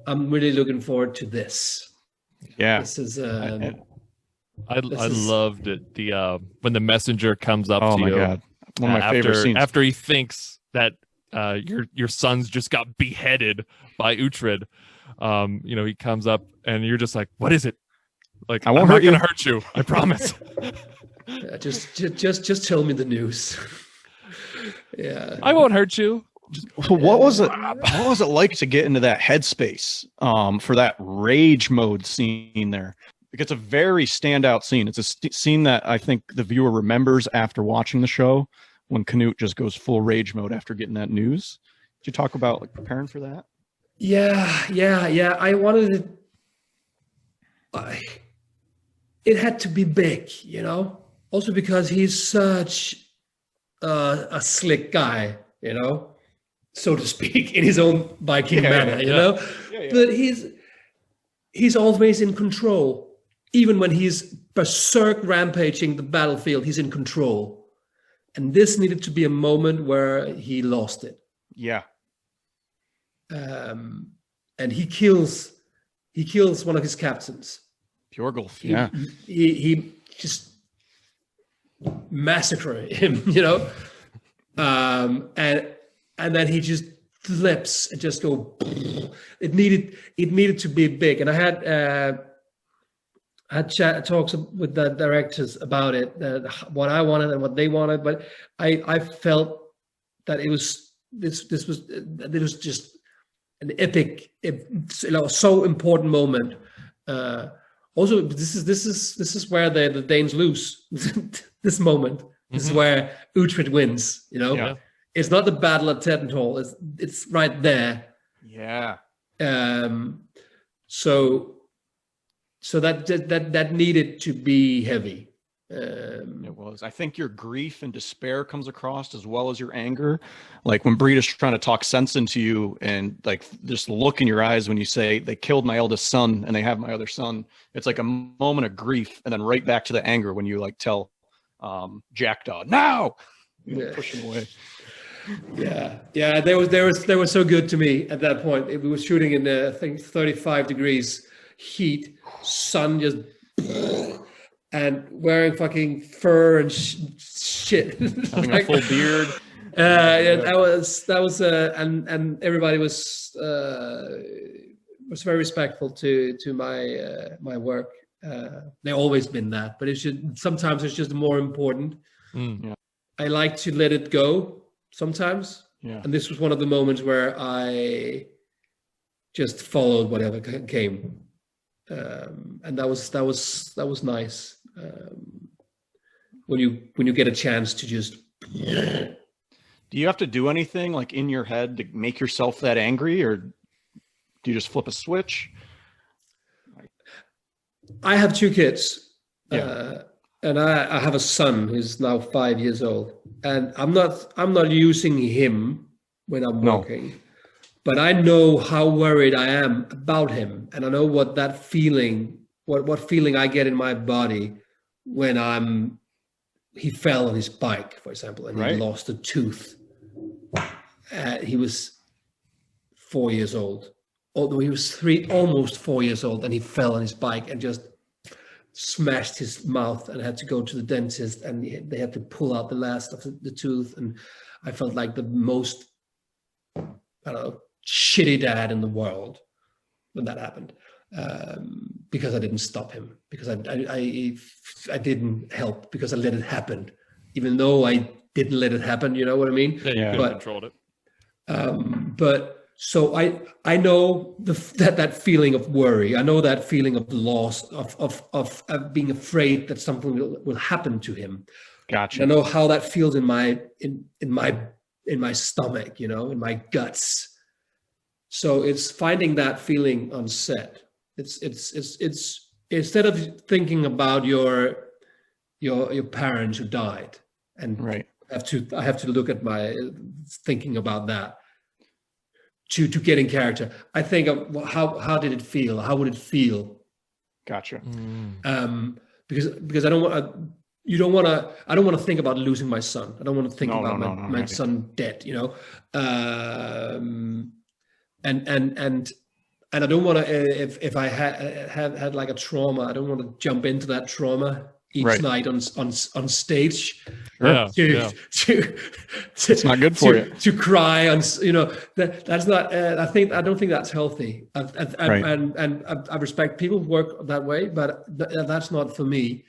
I'm really looking forward to this. Yeah. This is I loved it. The when the messenger comes up Oh to my you, God. One of my favorite scenes. After he thinks that your son's just got beheaded by Uhtred, he comes up and you're just like, what is it? Like, I won't I'm hurt not you. gonna hurt you, I promise. just tell me the news. Yeah, I won't hurt you. So what was it like to get into that headspace for that rage mode scene there? Because it's a very standout scene. It's a scene that I think the viewer remembers after watching the show, when Cnut just goes full rage mode after getting that news. Did you talk about like preparing for that? Yeah. I wanted it. It had to be big, Also because he's such a slick guy, so to speak, in his own Viking manner, you know. Yeah. But he's always in control. Even when he's berserk rampaging the battlefield, he's in control. And this needed to be a moment where he lost it. Yeah. And he kills one of his captains. Bjorgulf, yeah. He just massacred him, and then he just flips and just go. It needed to be big, and I had talks with the directors about it, what I wanted and what they wanted, but I felt that it was just an epic, so important moment. Also, this is where the Danes lose. This moment. This is where Uhtred wins. Yeah. It's not the battle at Tettenhall. It's right there. Yeah. So that needed to be heavy. It was. I think your grief and despair comes across as well as your anger. Like when Brida's trying to talk sense into you, and like just the look in your eyes when you say they killed my eldest son and they have my other son. It's like a moment of grief, and then right back to the anger when you like tell Jackdaw now, push him away. Yeah. They were so good to me at that point. We were shooting in I think 35 degrees heat, sun just. And wearing fucking fur and shit, having a full beard. That was, and everybody was very respectful to my work. They've always been that, but sometimes it's just more important. Yeah. I like to let it go sometimes, and this was one of the moments where I just followed whatever came. And that was nice. When you get a chance to just. Do you have to do anything like in your head to make yourself that angry, or do you just flip a switch? I have 2 kids, Yeah. and I have a son who's now 5 years old, and I'm not using him when I'm working. But I know how worried I am about him, and I know what that feeling, what feeling I get in my body when he fell on his bike, for example, and he lost a tooth. He was 4 years old, although he was almost 4 years old, and he fell on his bike and just smashed his mouth and had to go to the dentist, and they had to pull out the last of the tooth, and I felt like the most, I don't know, shitty dad in the world when that happened, because I didn't stop him, because I didn't help, because I let it happen, even though I didn't let it happen. You know what I mean? Yeah, but controlled it. But so I know that feeling of worry. I know that feeling of loss, of being afraid that something will happen to him. Gotcha. I know how that feels in my stomach, in my guts. So it's finding that feeling on set. It's instead of thinking about your parents who died, and I have to look at my thinking about that to get in character. I think of how did it feel? How would it feel? Gotcha. Because I don't want to think about losing my son. I don't want to think about my son dead. And and I don't want to. If I had like a trauma, I don't want to jump into that trauma each night on stage. It's not good for you to cry on. That's not. I don't think that's healthy. And I respect people who work that way, but that's not for me.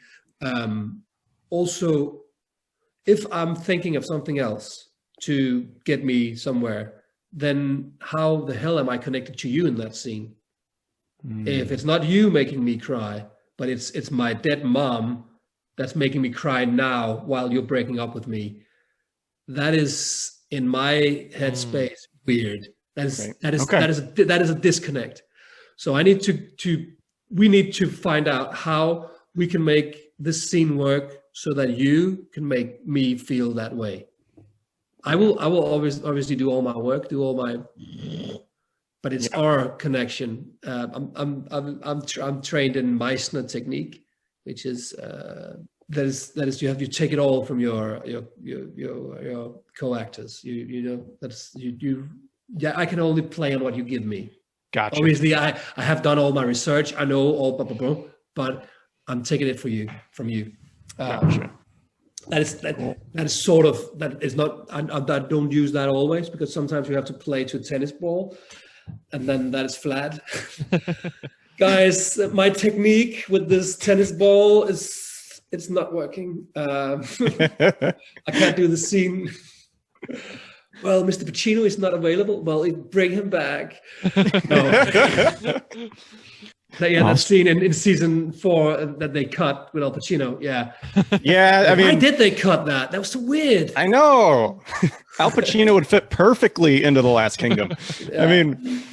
Also, if I'm thinking of something else to get me somewhere, then how the hell am I connected to you in that scene? If it's not you making me cry, but it's my dead mom that's making me cry now while you're breaking up with me, that is in my headspace weird. That is a disconnect. So we need to find out how we can make this scene work so that you can make me feel that way. I will always obviously do all my work, but it's our connection. I'm trained in Meissner technique, which is that is you take it all from your co-actors. I can only play on what you give me. Gotcha. Obviously, I have done all my research. I know all blah blah blah, but I'm taking it from you. Gotcha. That is sort of, that is not, I don't use that always, because sometimes you have to play to a tennis ball and then that is flat. Guys, my technique with this tennis ball it's not working. I can't do the scene. Well, Mr. Pacino is not available. Well, bring him back. No. That scene in season 4 that they cut with Al Pacino. Yeah. Yeah. I mean, why did they cut that? That was so weird. I know. Al Pacino would fit perfectly into The Last Kingdom. I mean.